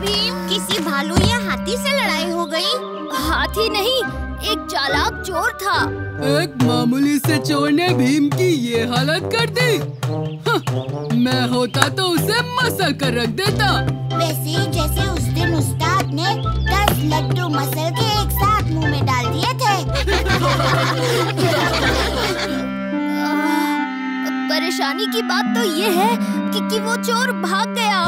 भीम, किसी भालू या हाथी से लड़ाई हो गई? हाथी नहीं, एक चालाक चोर था। एक मामूली से चोर ने भीम की ये हालत कर दी। मैं होता तो उसे मसल कर रख देता। वैसे जैसे उस दिन उस्ताद ने 10 लड्डू मसल के एक साथ मुंह में डाल दिए थे। परेशानी की बात तो ये है कि वो चोर भाग गया।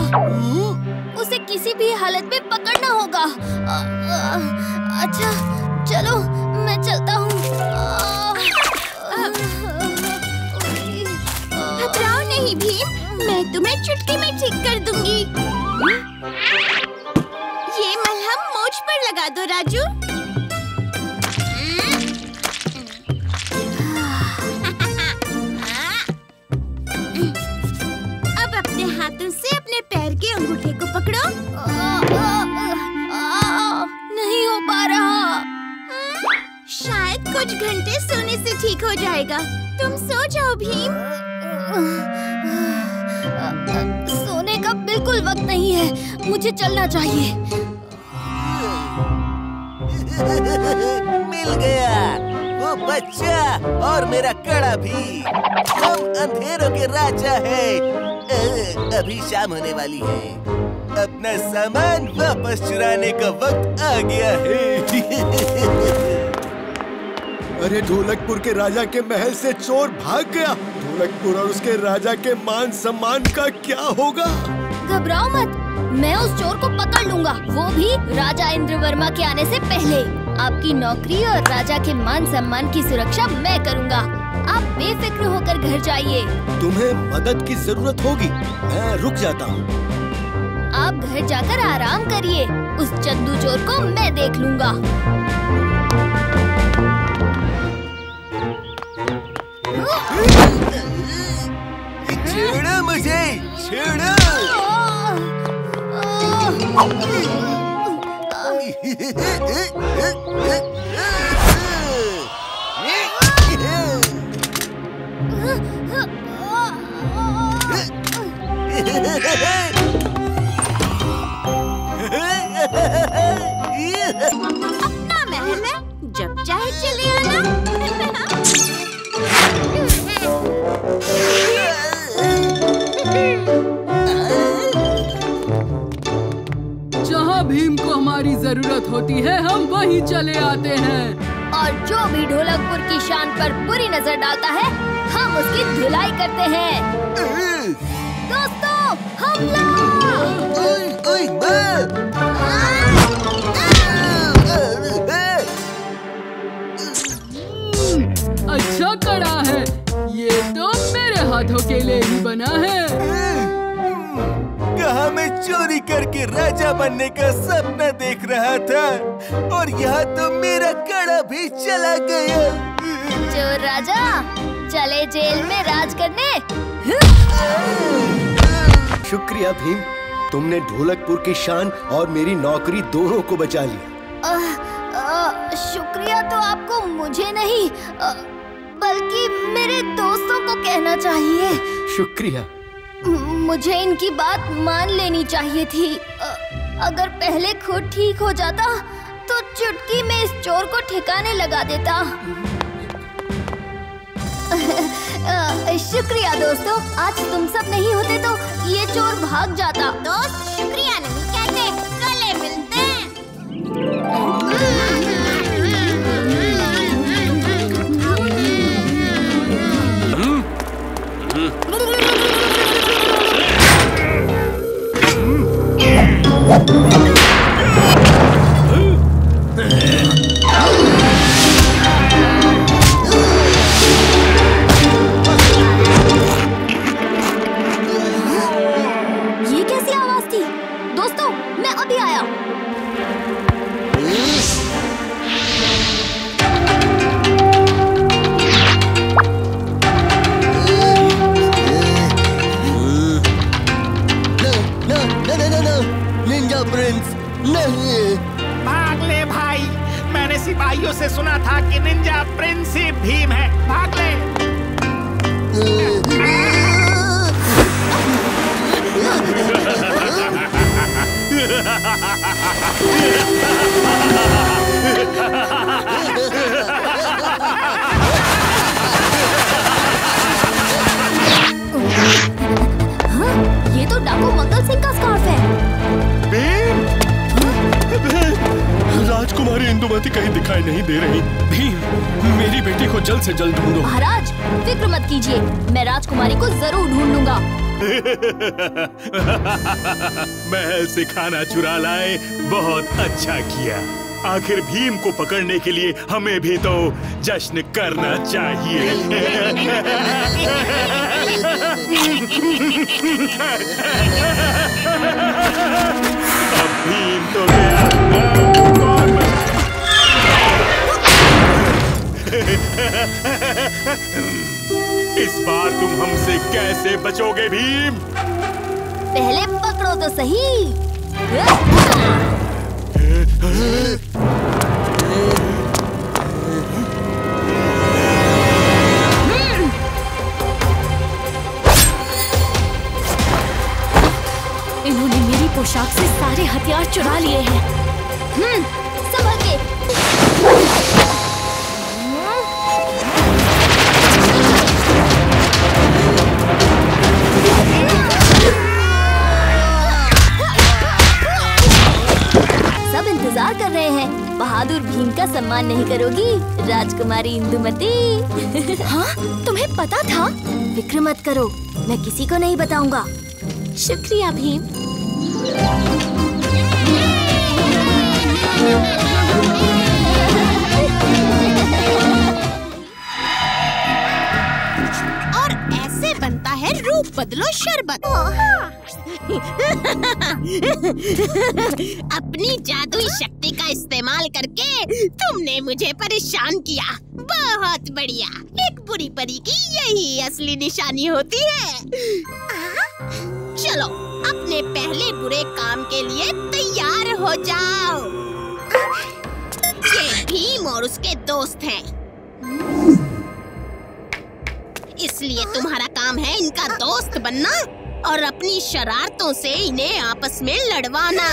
उसे किसी भी हालत में पकड़ना होगा। अच्छा चलो मैं चलता हूँ। घबराओ नहीं भीम, मैं तुम्हें चुटकी में ठीक कर दूंगी। ये मलहम मोछ पर लगा दो राजू। अब अपने हाथों से अपने पैर के अंगूठे को पकड़ो। नहीं हो पा रहा। शायद कुछ घंटे सोने से ठीक हो जाएगा। तुम सो जाओ भीम। सोने का बिल्कुल वक्त नहीं है, मुझे चलना चाहिए। मिल गया वो बच्चा और मेरा कड़ा भी। हम अंधेरों के राजा हैं। अभी शाम होने वाली है। अपना सामान वापस चुराने का वक्त आ गया है। अरे ढोलकपुर के राजा के महल से चोर भाग गया। ढोलकपुर और उसके राजा के मान सम्मान का क्या होगा? घबराओ मत, मैं उस चोर को पकड़ लूंगा, वो भी राजा इंद्रवर्मा के आने से पहले। आपकी नौकरी और राजा के मान सम्मान की सुरक्षा मैं करूंगा। आप बेफिक्र होकर घर जाइए। तुम्हें मदद की जरूरत होगी, मैं रुक जाता हूँ। आप घर जाकर आराम करिए, उस चंदू चोर को मैं देख लूंगा। छोड़ो मुझे, छोड़ो। अपना महल है, जब चाहे चले आना। जहाँ भीम को हमारी जरूरत होती है हम वहीं चले आते हैं। और जो भी ढोलकपुर की शान पर बुरी नजर डालता है हम उसकी धुलाई करते हैं। दोस्तों हमला! अच्छा कड़ा है, ये तो मेरे हाथों के लिए ही बना है। कहाँ मैं चोरी करके राजा बनने का सपना देख रहा था और यहाँ तो मेरा कड़ा भी चला गया। चोर राजा चले जेल में राज करने। शुक्रिया भीम, तुमने ढोलकपुर की शान और मेरी नौकरी दोनों को बचा लिया। शुक्रिया तो आपको मुझे नहीं बल्कि मेरे दोस्तों को कहना चाहिए। शुक्रिया। मुझे इनकी बात मान लेनी चाहिए थी। अगर पहले खुद ठीक हो जाता तो चुटकी में इस चोर को ठिकाने लगा देता। शुक्रिया दोस्तों, आज तुम सब नहीं होते तो ये चोर भाग जाता। दोस्त शुक्रिया नहीं कहते, गले मिलते हैं। ये कैसी आवाज थी? दोस्तों मैं अभी आया। निंजा प्रिंस नहीं। भाग ले भाई, मैंने सिपाहियों से सुना था कि निंजा प्रिंस ही भीम है। भाग ले। श्रीमती कहीं दिखाई नहीं दे रही। भीम, मेरी बेटी को जल्द से जल्द ढूंढो। महाराज फिक्र मत कीजिए, मैं राजकुमारी को जरूर ढूंढ लूंगा। महल से खाना चुरा लाए, बहुत अच्छा किया। आखिर भीम को पकड़ने के लिए हमें भी तो जश्न करना चाहिए। अब भीम तो गया। इस बार तुम हमसे कैसे बचोगे भीम? पहले पकड़ो तो सही। इन्होंने मेरी पोशाक से सारे हथियार चुरा लिए हैं। संभल के। सब इंतजार कर रहे हैं। बहादुर भीम का सम्मान नहीं करोगी राजकुमारी इंदुमती? हाँ, तुम्हें पता था? फिक्र मत करो, मैं किसी को नहीं बताऊंगा। शुक्रिया भीम। और ऐसे बनता है रूप बदलो शरबत। अपनी जादुई शक्ति का इस्तेमाल करके तुमने मुझे परेशान किया। बहुत बढ़िया। एक बुरी परी की यही असली निशानी होती है। चलो अपने पहले बुरे काम के लिए तैयार हो जाओ। ये भीम और उसके दोस्त हैं, इसलिए तुम्हारा काम है इनका दोस्त बनना और अपनी शरारतों से इन्हें आपस में लड़वाना।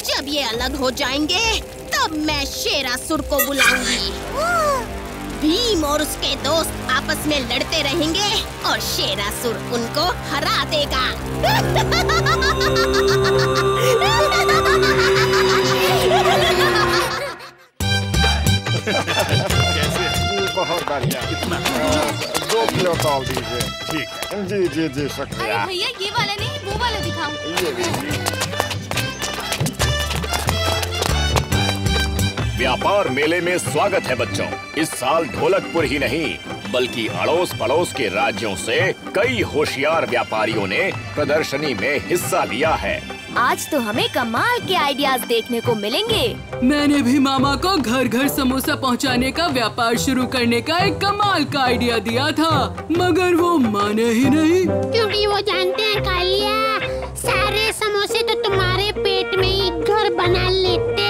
जब ये अलग हो जाएंगे तब मैं शेरासुर को बुलाऊंगी। भीम और उसके दोस्त आपस में लड़ते रहेंगे और शेरासुर उनको हरा देगा। कैसे? बहुत बढ़िया। कितना? 2 किलो तौल दीजिए। ठीक है। जी जी जी, शुक्रिया। अरे भैया, ये वाला नहीं, वो वाला दिखाओ। ये लीजिए। व्यापार मेले में स्वागत है बच्चों। इस साल ढोलकपुर ही नहीं बल्कि अड़ोस पड़ोस के राज्यों से कई होशियार व्यापारियों ने प्रदर्शनी में हिस्सा लिया है। आज तो हमें कमाल के आइडियाज देखने को मिलेंगे। मैंने भी मामा को घर घर समोसा पहुंचाने का व्यापार शुरू करने का एक कमाल का आइडिया दिया था, मगर वो माने ही नहीं। क्योंकि वो जानते हैं कालिया, सारे समोसे तो तुम्हारे पेट में ही घर बना लेते।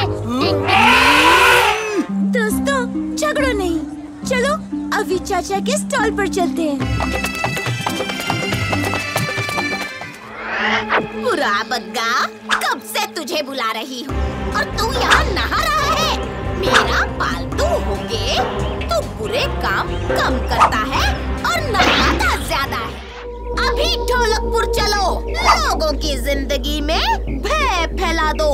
दोस्तों, झगड़ो नहीं, चलो अभी चाचा के स्टॉल पर चलते हैं। बुरा बग्गा, कब से तुझे बुला रही हूँ और तू यहाँ नहा रहा है। मेरा पालतू होके तू बुरे काम कम करता है और नहाता ज्यादा है। अभी ढोलकपुर चलो, लोगों की जिंदगी में भय फैला दो,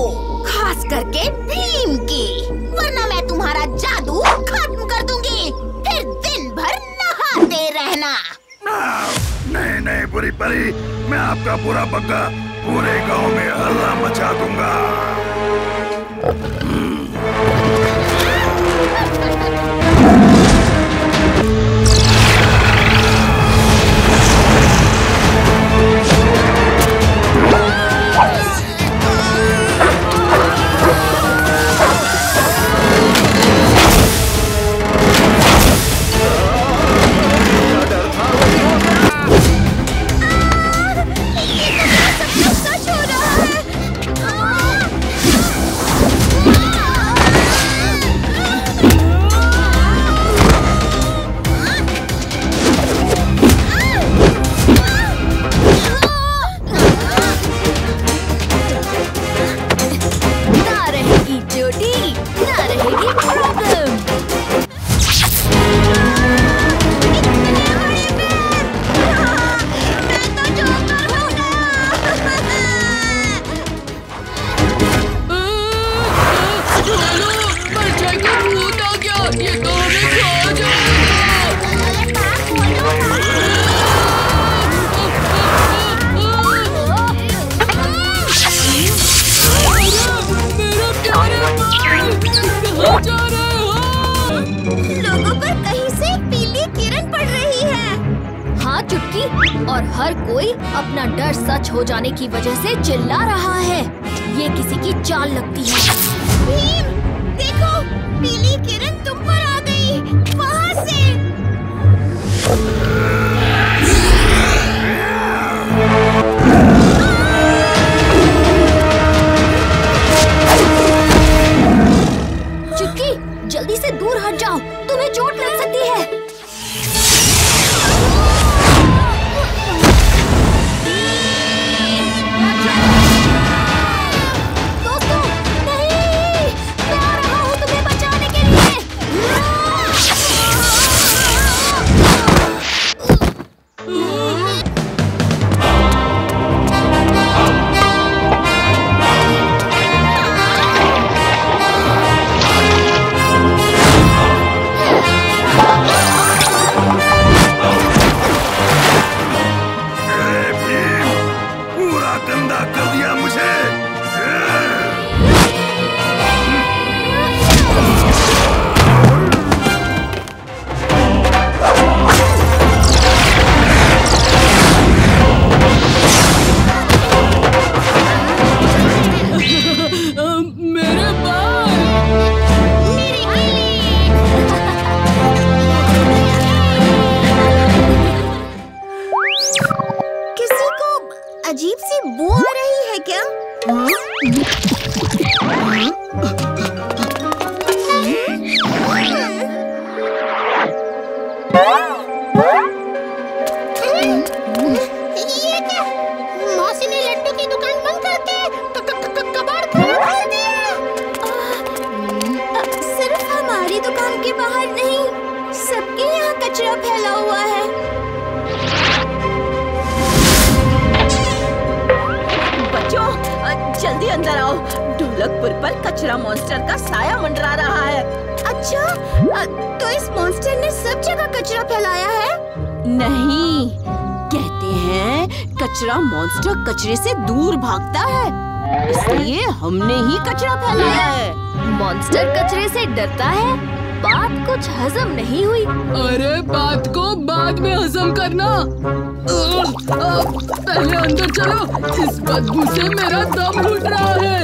खास करके भीम की, वरना मैं तुम्हारा जादू खत्म कर दूंगी। फिर दिन भर नहाते रहना। नहीं नहीं बुरी परी, मैं आपका बुरा बग्गा पूरे गांव में हल्ला मचा दूंगा। हर कोई अपना डर सच हो जाने की वजह से चिल्ला रहा है। ये किसी की चाल लगती है। भीम, देखो, पीली किरण तुम पर आ गई, वहाँ से। चिक्की, जल्दी से दूर हट जाओ, तुम्हें चोट लग सकती है। दोस्तों, नहीं, मैं आ रहा हूँ तुम्हें बचाने के लिए। पूरा गंदा कर दिया मुझे। मेरे बाल। किसी को अजीब सी बू आ रही है क्या? ये क्या? मौसी ने लड्डू की दुकान बंद करके कबाड़ खोल दिया। सिर्फ हमारी दुकान के बाहर नहीं, सबके यहाँ कचरा फैला हुआ है। बच्चों, जल्दी अंदर आओ। ढोलकपुर पर कचरा मॉन्स्टर का साया मंडरा रहा है। अच्छा, तो इस मॉन्स्टर ने सब जगह कचरा फैलाया है? नहीं, कहते हैं कचरा मॉन्स्टर कचरे से दूर भागता है, इसलिए हमने ही कचरा फैलाया है। मॉन्स्टर कचरे से डरता है? बात कुछ हजम नहीं हुई। अरे बात को बाद में हजम करना। पहले अंदर चलो, इस बदबू से मेरा दम घुट रहा है।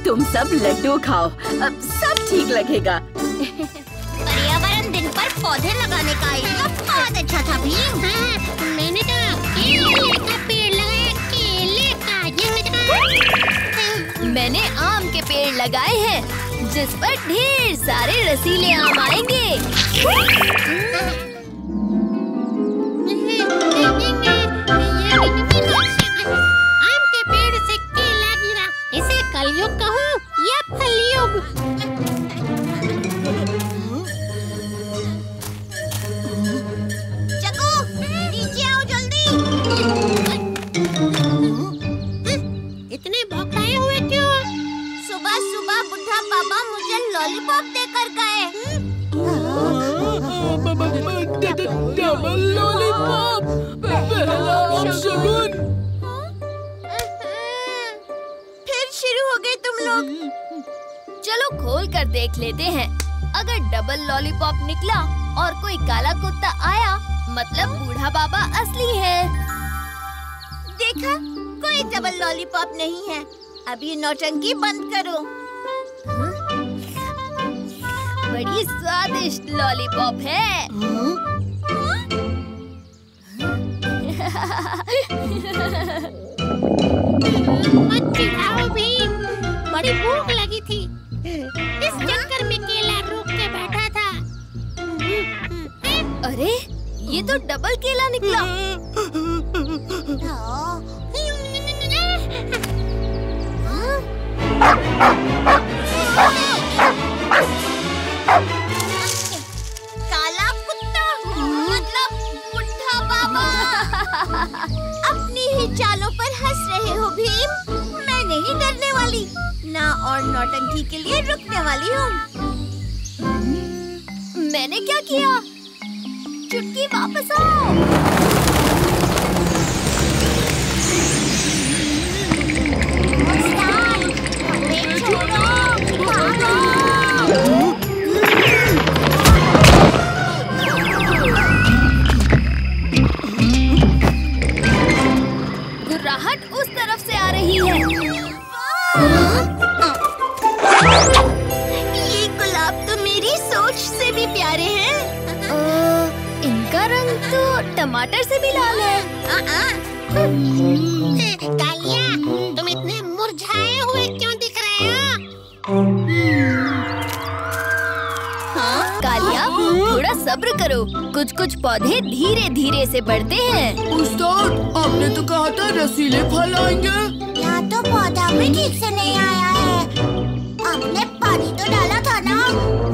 तुम सब लड्डू खाओ, अब सब ठीक लगेगा। पर्यावरण दिन पर पौधे लगाने का आइडिया बहुत अच्छा था भीम। हाँ, मैंने तो केले का पेड़ लगाया, केले का। मैंने आम के पेड़ लगाए हैं, जिस पर ढेर सारे रसीले आम आएंगे। आम के पेड़ से केला गिरा, इसे कलयुग कहूँ या फलयुग? चको, नीचे आओ जल्दी। इतने भौंकाए हुए क्यों? सुबह सुबह बुढ़ा बाबा मुझे लॉलीपॉप देकर गए। डबल लॉलीपॉप, पहला शगुन। फिर शुरू हो गए तुम लोग। चलो खोल कर देख लेते हैं। अगर डबल लॉलीपॉप निकला और कोई काला कुत्ता आया, मतलब बूढ़ा बाबा असली है। देखा, कोई डबल लॉलीपॉप नहीं है। अब ये नौटंकी बंद करो। बड़ी स्वादिष्ट लॉलीपॉप है। मत चिढ़ाओ भीम, बड़ी भूख लगी थी, इस चक्कर में केला रोक के बैठा था। अरे, ये तो डबल केला निकला। काला कुत्ता, मतलब बुढ़ा बाबा। अपनी ही चालों पर हंस रहे हो भीम। मैं नहीं डरने वाली, ना और नौटंकी के लिए रुकने वाली हूँ। मैंने क्या किया? चुटकी वापस आओ। घुर्राहट उस तरफ से आ रही है। ये गुलाब तो मेरी सोच से भी प्यारे हैं। इनका रंग तो टमाटर से भी लाल है। कालिया, तुम इतने मुरझाए हुए क्यों दिख रहे हो? कालिया, थोड़ा सब्र करो। कुछ कुछ पौधे धीरे धीरे से बढ़ते हैं। उस्ताद, आपने तो कहा था रसीले फल आएंगे। यहाँ तो पौधा भी ठीक से नहीं आया है। आपने पानी तो डाला था ना?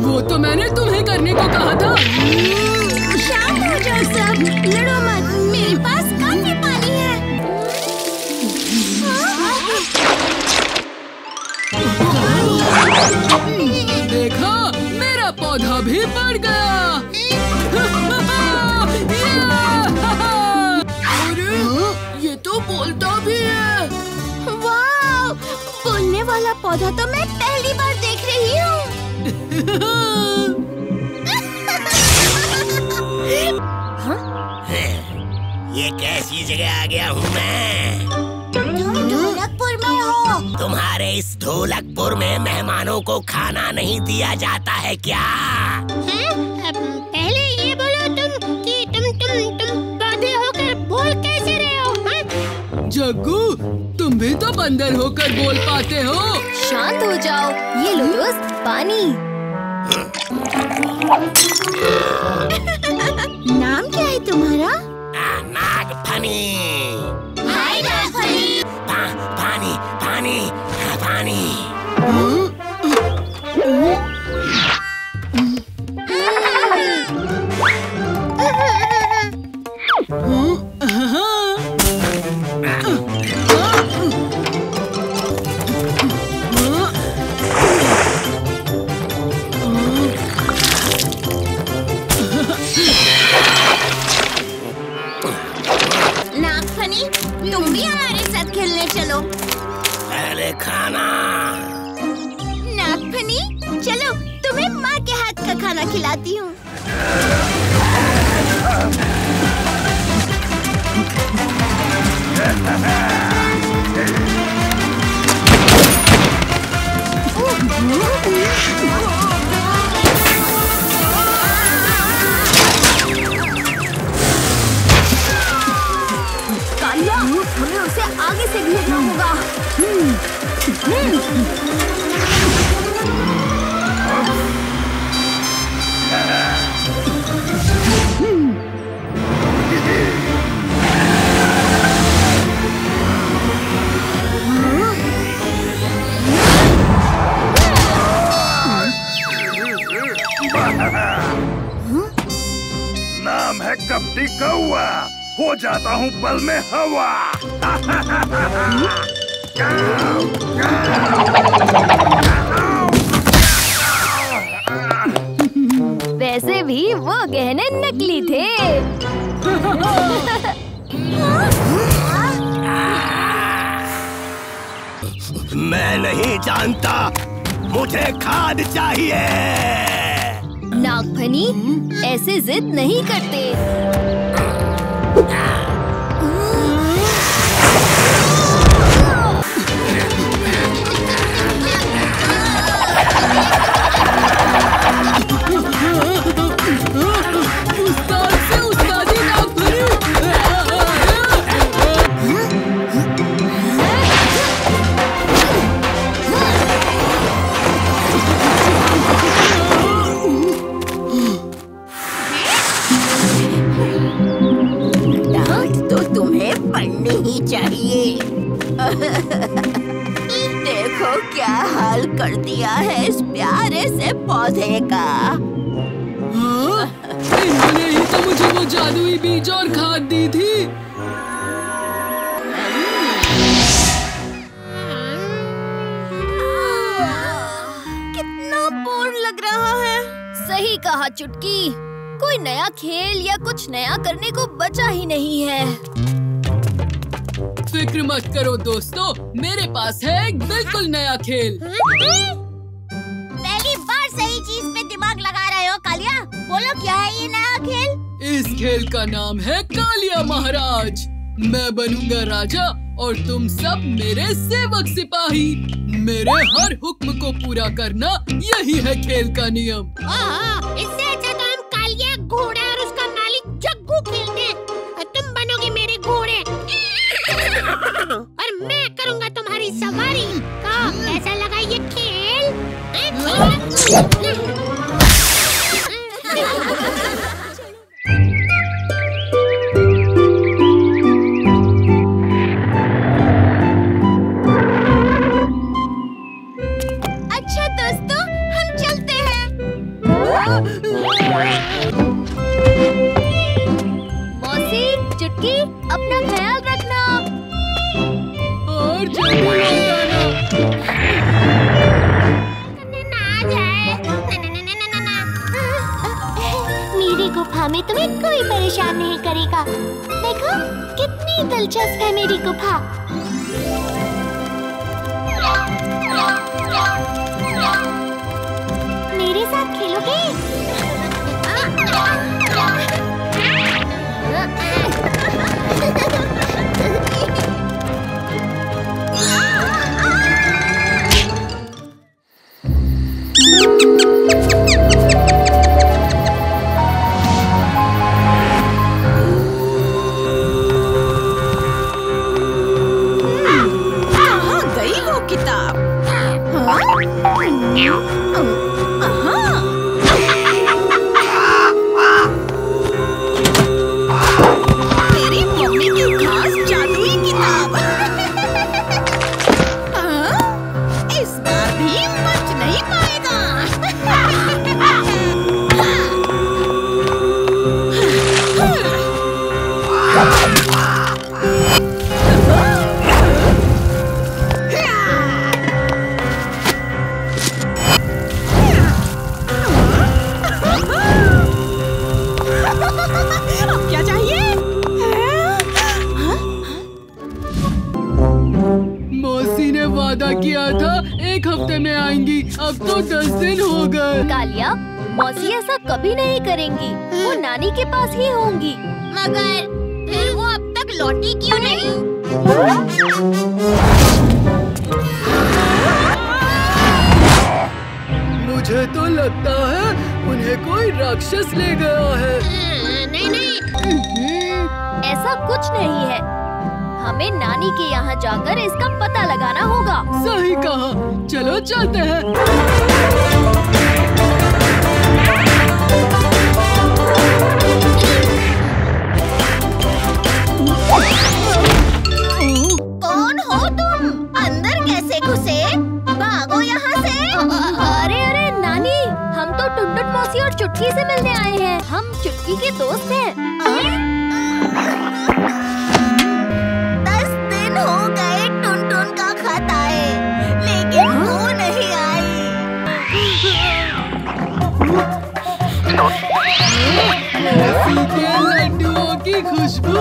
वो तो मैंने तुम्हें करने को कहा था। शांत हो जाओ सब, लड़ो मत। मेरे पास काफी पानी है। देखा, मेरा पौधा भी बढ़ गया। अरे, ये तो बोलता भी है। वाह, बोलने वाला पौधा तो मैं पहली बार देख रही हूँ। ये कैसी जगह आ गया हूँ मैं? तुम ढोलकपुर में हो। तुम्हारे इस ढोलकपुर में मेहमानों को खाना नहीं दिया जाता है क्या? पहले ये बोलो तुम कि तुम बंदर होकर बोल कैसे रहे हो? जग्गू, तुम भी तो बंदर होकर बोल पाते हो। शांत हो जाओ। ये लो दोस्त, पानी। नाम क्या है तुम्हारा? नागफनी। हाय नागफनी। पानी पानी पानी। नागफनी, तुम भी हमारे साथ खेलने चलो। पहले खाना। नागफनी, चलो तुम्हें माँ के हाथ का खाना खिलाती हूँ। कालिया, हमें उसे आगे से घेरना होगा। नाम है कपटी कौआ, हो जाता हूँ पल में हवा। वैसे भी वो गहने नकली थे। मैं नहीं जानता, मुझे खाद चाहिए। नागफनी, ऐसे जिद नहीं करते। उस्ताद से उस्तादी नागफनी। डांट तो तुम्हें पड़नी ही चाहिए। देखो क्या हाल कर दिया है इस प्यारे से पौधे का। हाँ? इन्होंने ही तो मुझे वो जादुई बीज और खाद दी थी। कितना बोर लग रहा है। सही कहा चुटकी। कोई नया खेल या कुछ नया करने को बचा ही नहीं है। फिक्र मत करो दोस्तों, मेरे पास है एक बिल्कुल नया खेल। पहली बार सही चीज पे दिमाग लगा रहे हो कालिया। बोलो क्या है ये नया खेल? इस खेल का नाम है कालिया महाराज। मैं बनूंगा राजा और तुम सब मेरे सेवक सिपाही। मेरे हर हुक्म को पूरा करना यही है खेल का नियम। इससे अच्छा तो हम कालिया घोड़ा और उसका मालिक जग्गू खेलते हैं। तुम बनोगे मेरे घोड़े और मैं करूँगा तुम्हारी सवारी। कैसा लगा ये खेल? अच्छा दोस्तों, हम चलते हैं। मौसी, चुटकी, अपना ख्याल रखना। और जल्दी लौट आना। मेरी गुफा में तुम्हें कोई परेशान नहीं करेगा। देखो कितनी दिलचस्प है मेरी गुफा। मेरे साथ खेलोगे? कहाँ गई वो किताब? मेरी मम्मी की खास जादुई किताब। इस बार भी बच नहीं पाएगा। अब क्या चाहिए? मौसी ने वादा किया था 1 हफ्ते में आएंगी, अब तो 10 दिन हो गए। कालिया, मौसी ऐसा कभी नहीं करेंगी। वो नानी के पास ही होंगी। मगर फिर वो अब तक लौटी क्यों नहीं? मुझे तो लगता है उन्हें कोई राक्षस ले गया है। नहीं। ऐसा कुछ नहीं है। हमें नानी के यहाँ जाकर इसका पता लगाना होगा। सही कहा, चलो चलते हैं। कौन हो तुम? अंदर कैसे घुसे? भागो यहाँ से। अरे अरे नानी, हम तो टुनटुन मौसी और चुटकी से मिलने आए हैं। हम चुटकी के दोस्त हैं। 10 दिन हो गए टुनटुन का खत आए, लेकिन वो नहीं आई। मौसी के लड्डुओं की खुशबू।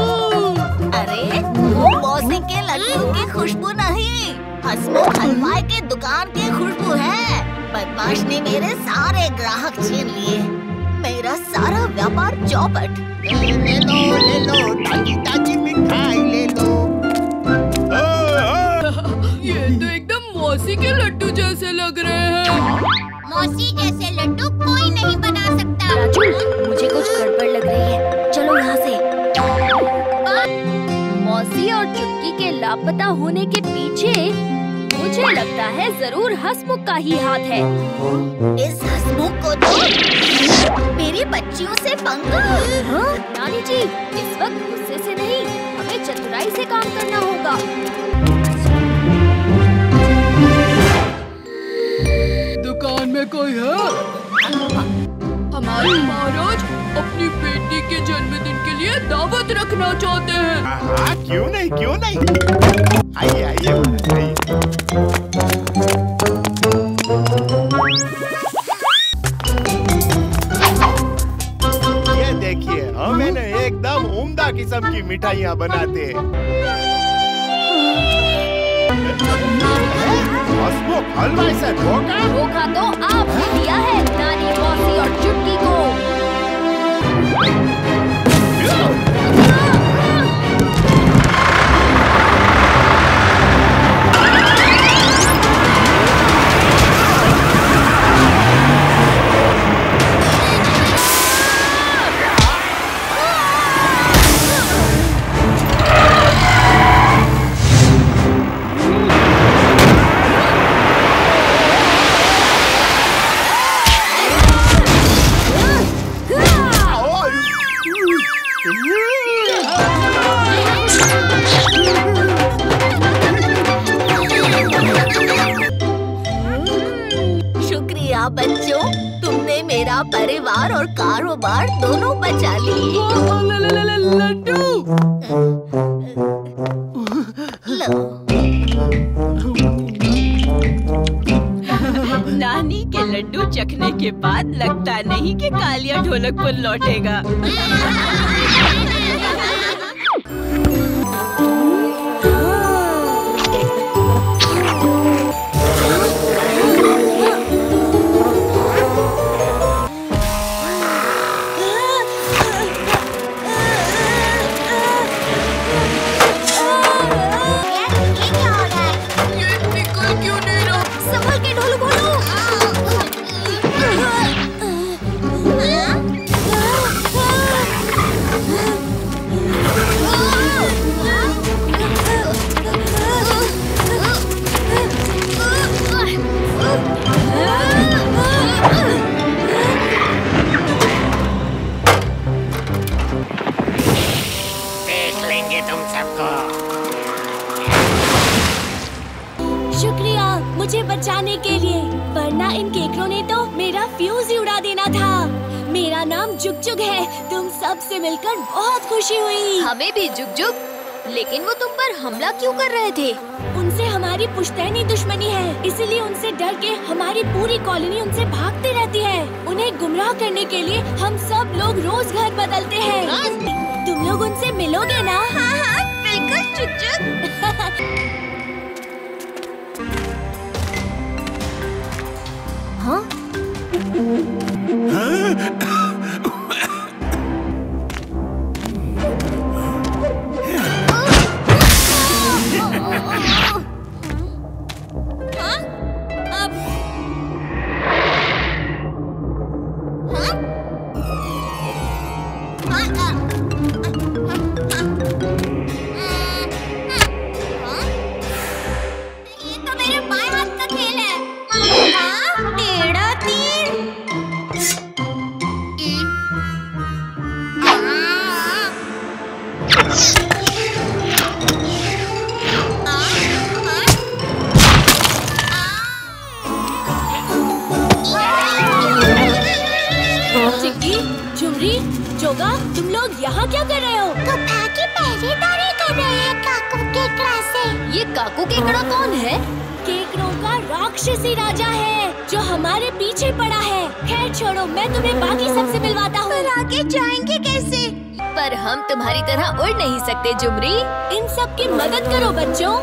अरे वो मौसी के लड्डू की खुशबू नहीं, हसमुख हलवाई के दुकान की खुशबू है। बदमाश ने मेरे सारे ग्राहक छीन लिए, मेरा सारा व्यापार चौपट। ले लो ताजी ताजी मिठाई ले लो। ये तो एकदम मौसी के लड्डू जैसे लग रहे हैं। मौसी जैसे लड्डू कोई नहीं बना सकता। राजू, मुझे कुछ गड़बड़ लग रही है। चलो यहाँ से। मौसी और चुटकी के लापता होने के पीछे मुझे लगता है जरूर हसमुख का ही हाथ है। इस हसमुख को तो मेरी बच्चियों से पंगा। हाँ? नानी जी, इस वक्त गुस्से से नहीं, हमें चतुराई से काम करना होगा। दुकान में कोई है? हमारे महाराज अपनी बेटी के जन्मदिन के लिए दावत रखना चाहते हैं। हाँ, क्यों नहीं क्यों नहीं। आइए आइए आइए। मिठाइयाँ बनाते हैं। हलवाई से धोखा तो आपने दिया है नानी, मौसी और चुटकी को। शुक्रिया बच्चों, तुमने मेरा परिवार और कारोबार दोनों बचा लिए। लड्डू नानी के लड्डू चखने के बाद लगता नहीं कि कालिया ढोलकपुर लौटेगा। शुक्रिया मुझे बचाने के लिए, वरना इन केकरों ने तो मेरा फ्यूज ही उड़ा देना था। मेरा नाम जुग जुग है। तुम सब से मिलकर बहुत खुशी हुई। हमें भी जुग जुग। लेकिन वो तुम पर हमला क्यों कर रहे थे? उनसे हमारी पुश्तैनी दुश्मनी है, इसलिए उनसे डर के हमारी पूरी कॉलोनी उनसे भागती रहती है। उन्हें गुमराह करने के लिए हम सब लोग रोज घर बदलते हैं। तुम लोग उनसे मिलोगे ना? हाँ हाँ बिल्कुल जुग जुग। हाँ? जोगा, तुम लोग यहाँ क्या कर रहे हो? गुफा की पहरेदारी कर रहे हैं काकू केकड़ा से। ये काकू केकड़ा कौन है? केकड़ों का राक्षसी राजा है जो हमारे पीछे पड़ा है। खैर छोड़ो, मैं तुम्हें बाकी सबसे मिलवाता हूँ। पर आगे जाएंगे कैसे? पर हम तुम्हारी तरह उड़ नहीं सकते जुमरी। इन सब की मदद करो बच्चों।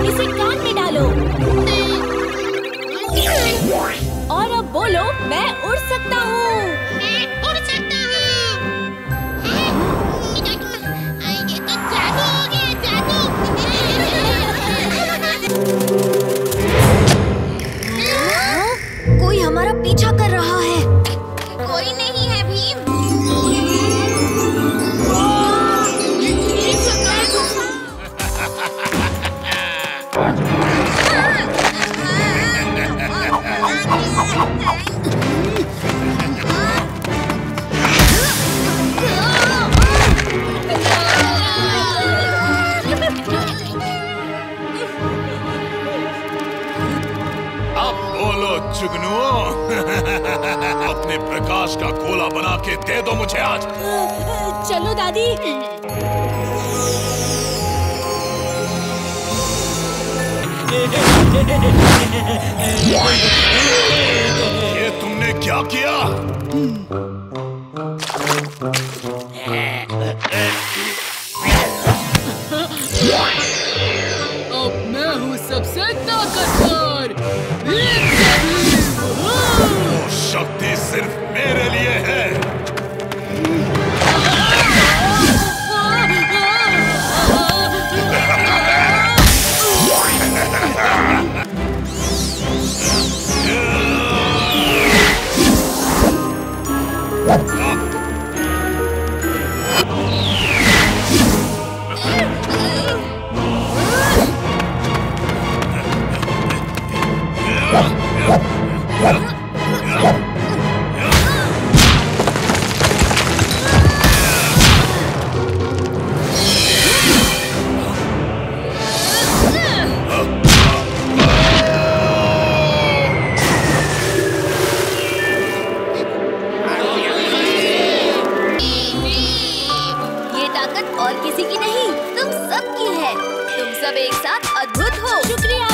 इसे कान में डालो और अब बोलो, मैं उड़ सकता हूँ। मैं उड़ सकता हूँ। ये तो जादू हो गया, जादू। कोई हमारा पीछा कर रहा है। कोई नहीं है भीम। अब बोलो जुगनुओ, अपने प्रकाश का गोला बना के दे दो मुझे आज। चलो दादी। ये तुमने क्या किया? अब मैं हूँ सबसे ताकतवर। वो शक्ति सिर्फ मेरे लिए है। ये ताकत और किसी की नहीं, तुम सबकी है। तुम सब एक साथ अद्भुत हो। शुक्रिया